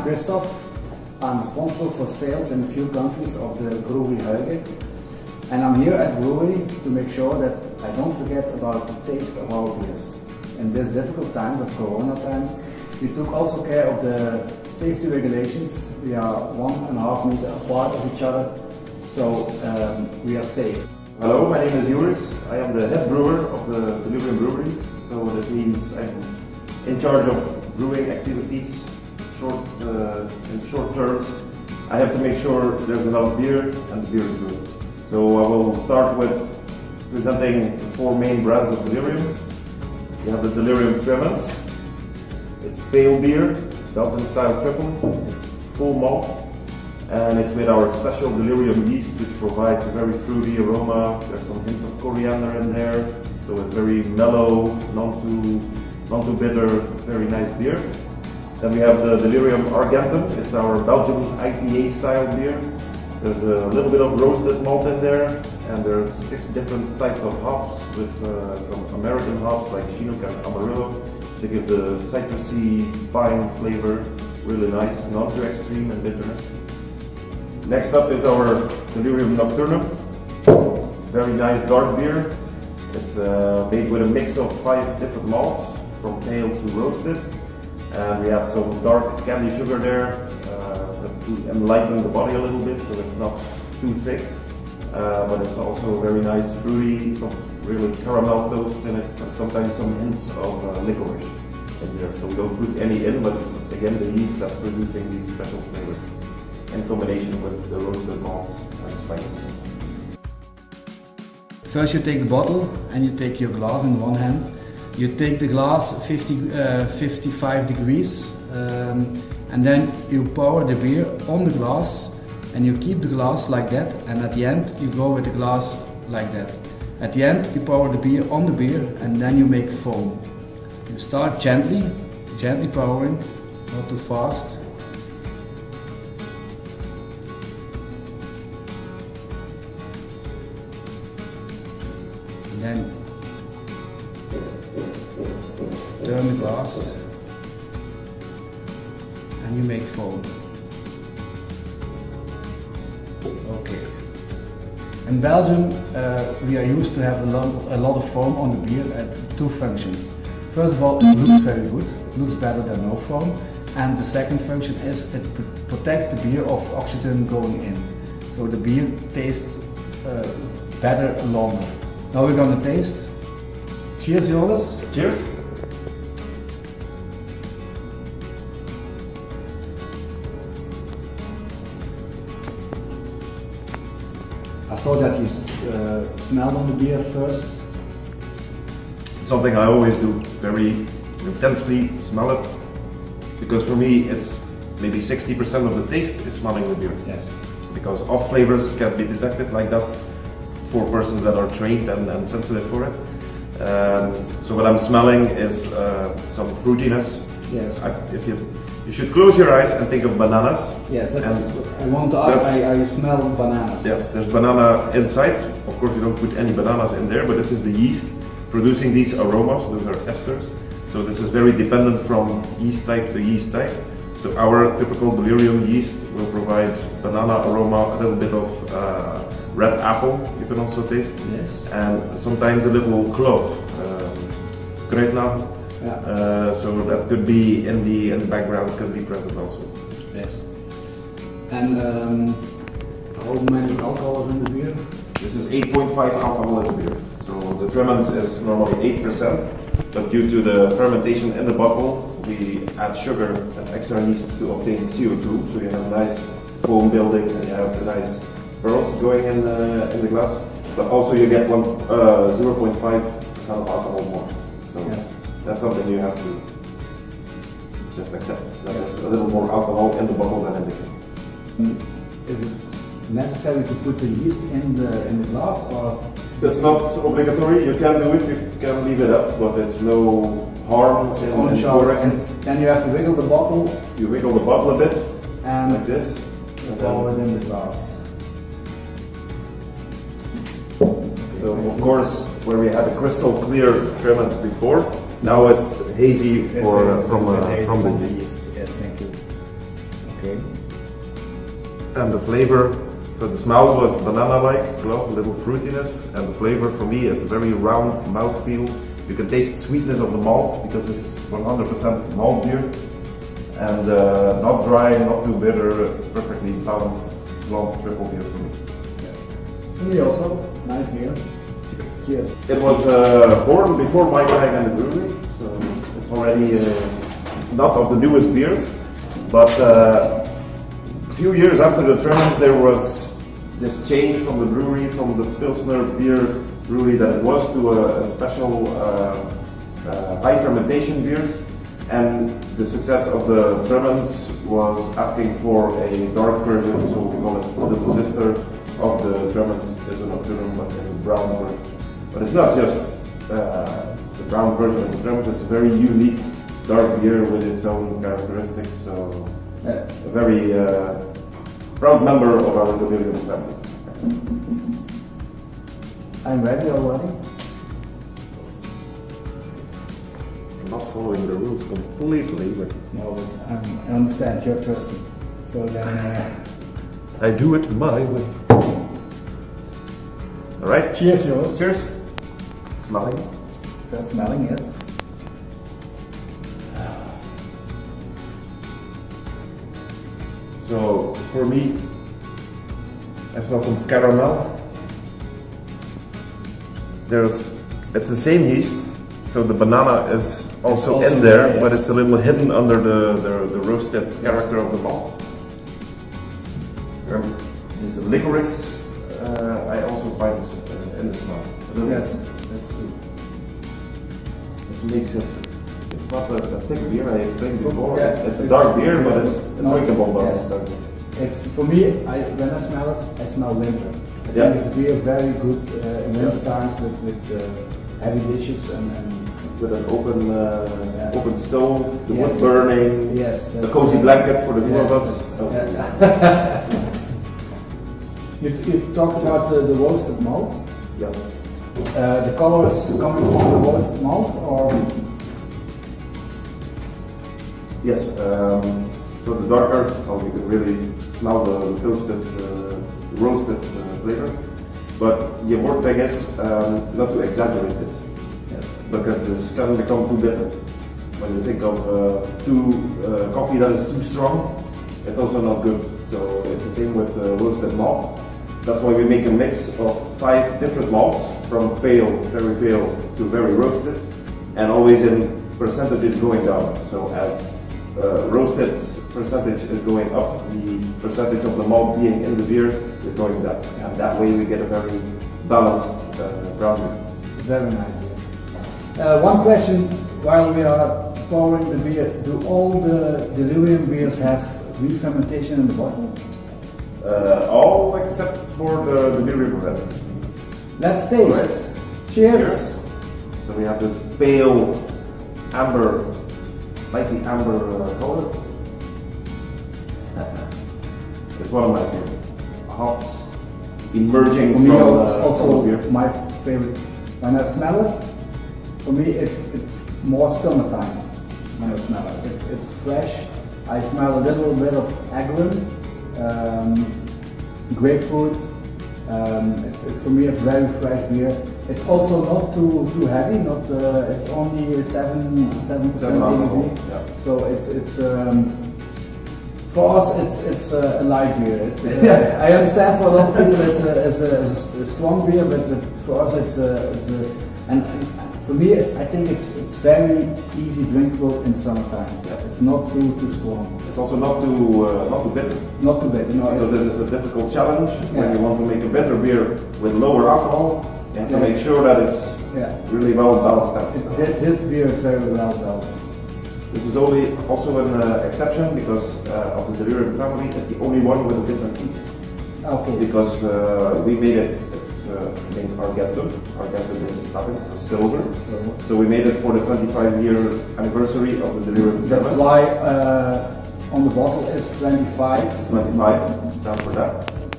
Christoph. I'm responsible for sales in a few countries of the Browerij Hughe. And I'm here at Browerij to make sure that I don't forget about the taste of our beers. In these difficult times of Corona times, we took also care of the safety regulations. We are 1.5 meters apart of each other, so we are safe. Hello, my name is Hughe. I am the head brewer of the Delirium Brewery. So this means I'm in charge of brewing activities, in short terms. I have to make sure there's enough beer and the beer is good. So I will start with presenting the 4 main brands of Delirium. We have the Delirium Tremens. It's pale beer, Belgian style triple. It's full malt, and it's with our special Delirium yeast, which provides a very fruity aroma. There's some hints of coriander in there, so it's very mellow, not too bitter, very nice beer. Then we have the Delirium Argentum. It's our Belgian IPA style beer. There's a little bit of roasted malt in there, and there's 6 different types of hops with some American hops like Chinook and Amarillo to give the citrusy pine flavor, really nice, not too extreme in bitterness. Next up is our Delirium Nocturnum. Very nice dark beer. It's made with a mix of 5 different malts, from pale to roasted. And we have some dark candy sugar there, that's to enlighten the body a little bit, so it's not too thick. But it's also very nice, fruity, some really caramel toasts in it, and sometimes some hints of licorice in there. So we don't put any in, but it's again the yeast that's producing these special flavors in combination with the roasted malts and spices. First you take the bottle and you take your glass in one hand. You take the glass 55 degrees and then you pour the beer on the glass and you keep the glass like that, and at the end you go with the glass like that. At the end you pour the beer on the beer and then you make foam. You start gently pouring, not too fast. And then turn the glass and you make foam. Okay. In Belgium we are used to have a lot of foam on the beer at 2 functions. First of all, it looks very good, looks better than no foam, and the second function is it protects the beer of oxygen going in, so the beer tastes better longer. Now we're gonna taste. Cheers, Joris. Cheers! I saw that you smelled on the beer first. It's something I always do, very intensely smell it, because for me it's maybe 60% of the taste is smelling the beer. Yes. Because off flavors can be detected like that for persons that are trained and sensitive for it. So what I'm smelling is some fruitiness. Yes. You should close your eyes and think of bananas. Yes, that's I want to ask, I smell bananas. Yes, there's banana inside. Of course you don't put any bananas in there, but this is the yeast producing these aromas. Those are esters. So this is very dependent from yeast type to yeast type. So our typical Delirium yeast will provide banana aroma, a little bit of red apple you can also taste. Yes. And sometimes a little clove, kruidnagel. Yeah. So that could be in the background, could be present also. Yes. And how many alcohol is in the beer? This is 8.5 alcohol in the beer. So the Tremens is normally 8%, but due to the fermentation in the bottle, we add sugar and extra yeast to obtain CO2. So you have a nice foam building and you have the nice pearls going in the glass. But also you get 0.5% of alcohol more. So yes. That's something you have to just accept. That is a little more alcohol in the bottle than in the can. Is it necessary to put the yeast in the glass, or? That's not obligatory. You can do it. You can leave it up, but there's no harm in pouring. And then you have to wiggle the bottle. You wiggle the bottle a bit, and like this, and pour it in the glass. So of course, where we had a crystal clear Tremens before, now it's hazy from the yeast. Yes, thank you. Okay. And the flavor, so the smell was banana-like, a little fruitiness, and the flavor for me is a very round mouthfeel. You can taste sweetness of the malt because this is 100% malt beer, and not dry, not too bitter, perfectly balanced blonde triple beer for me. For me also, nice beer. Cheers. It was born before my time in the brewery, so it's already not of the newest beers, but a few years after the Tremens there was this change from the brewery, from the Pilsner beer brewery that it was, to a special high fermentation beers, and the success of the Tremens was asking for a dark version, so we call it the sister of the Tremens is a Nocturnum, but in a brown version. But it's not just the brown version of the Tremens, it's a very unique dark beer with its own characteristics, so a very proud member of our Delirium family. I'm ready already. I'm not following the rules completely, but No, but I understand you're thirsty. So then, I do it my way. All right. cheers, yours. Cheers. Smelling. First smelling, yes. So for me, I smell some caramel. It's the same yeast, so the banana is also in there, yes. but it's a little hidden under the roasted character of the malt. This licorice, I also find in the smell. Yes, that's true. Which makes it. It's not a thick beer. I explained before. Yes, It's a dark beer, but it's drinkable. Yes. It's for me. When I smell it, I smell winter. I Yeah. think it's beer very good in winter times with heavy dishes and With an open stove, the Yes. wood burning, yes, the cozy blanket for the two of us. So, You talked about the roasted malt. yeah. The color is coming from the roasted malt, or Yes. So the darker, you can really smell the toasted, roasted flavor. But the important thing is not to exaggerate this. yes, Because this can become too bitter. When you think of coffee that is too strong, it's also not good. So it's the same with roasted malt. That's why we make a mix of 5 different malts, from pale, very pale, to very roasted, and always in percentages going down. So as roasted percentage is going up, the percentage of the malt being in the beer is going down. And that way we get a very balanced brown beer. very nice beer. One question while we are pouring the beer: do all the Delirium beers have re-fermentation in the bottle? All except for the Delirium Tremens. Let's taste. Right. Cheers. So we have this pale amber, lightly amber color. It's one of my favorites. Hops emerging For me, from it's also beer. my favorite. When I smell it, for me it's more summertime. When I smell it, it's fresh. I smell a little bit of agrin, grapefruit. It's for me a very fresh beer. It's also not too heavy. Not it's only 7% alcohol, ABV. yeah. So it's for us it's a light beer. I understand for a lot of people it's a strong beer, but for us it's and for me I think it's very easy drinkable in summertime. Yeah. It's not too strong. It's also not too bitter. Not too bitter. No, Because this is a difficult challenge. Yeah. When you want to make a better beer with lower alcohol, you have to Yeah. make sure that it's yeah. really well balanced out. This beer is very well balanced. This is also an exception because of the Delirium family. It's the only one with a different yeast. Okay. Because we made it, it's named Argentum. Argentum is Latin for silver. So we made it for the 25-year anniversary of the Delirium Tremens. That's why on the bottle is 25. 25 stands for that.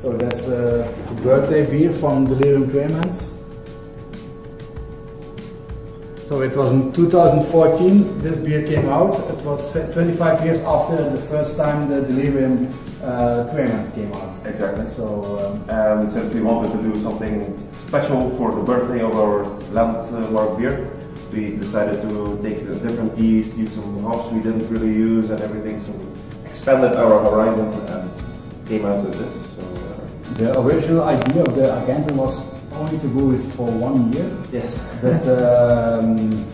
So that's a birthday beer from Delirium Tremens. So it was in 2014 this beer came out. It was 25 years after the first time the Delirium Tremens came out. Exactly. So And since we wanted to do something special for the birthday of our landmark beer, we decided to take a different yeast, use some hops we didn't really use and everything, so we expanded our horizon and came out with this. So, the original idea of the Argentum was only to go with for 1 year. yes. But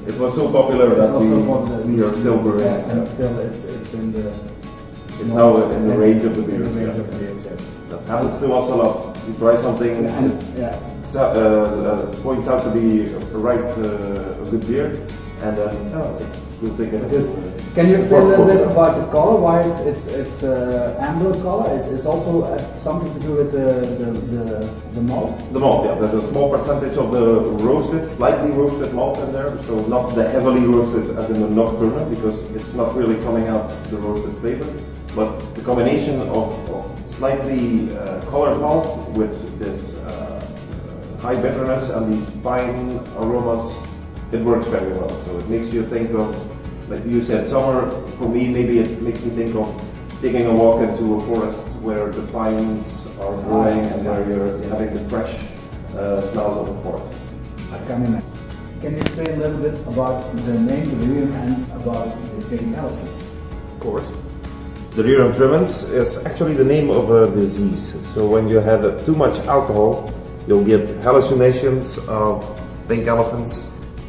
it was so popular that we are still brewing. Yeah, and still it's in the... It's now in the range of the beers. In the range of the beers, yes. That happens to us a lot. You try something and points out to be a good beer, and then we'll take it. Can you explain a little bit about the color? Why it's amber color? It's also something to do with the malt. The malt, yeah. There's a small percentage of the roasted, slightly roasted malt in there, so not the heavily roasted as in the Nocturnum, because it's not really coming out the roasted flavor. But the combination of slightly colored malt with this high bitterness and these pine aromas, it works very well. So it makes you think of, like you said, summer. For me, maybe it makes me think of taking a walk into a forest where the pines are growing and where you're having the fresh smells of the forest. I can imagine. Can you explain a little bit about the name Delirium and about the pink elephants? Of course. Delirium Tremens is actually the name of a disease. So when you have too much alcohol, you'll get hallucinations of pink elephants,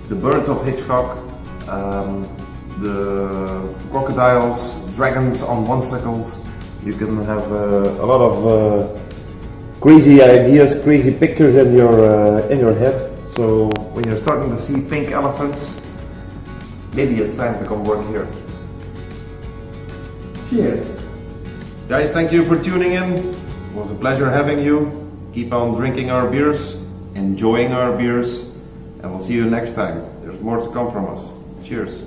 the birds of Hitchcock, the crocodiles, dragons on one-cycles. You can have a lot of crazy ideas, crazy pictures in your head. So when you're starting to see pink elephants, maybe it's time to come work here. Cheers! Guys, thank you for tuning in. It was a pleasure having you. Keep on drinking our beers, enjoying our beers, and we'll see you next time. There's more to come from us. Cheers!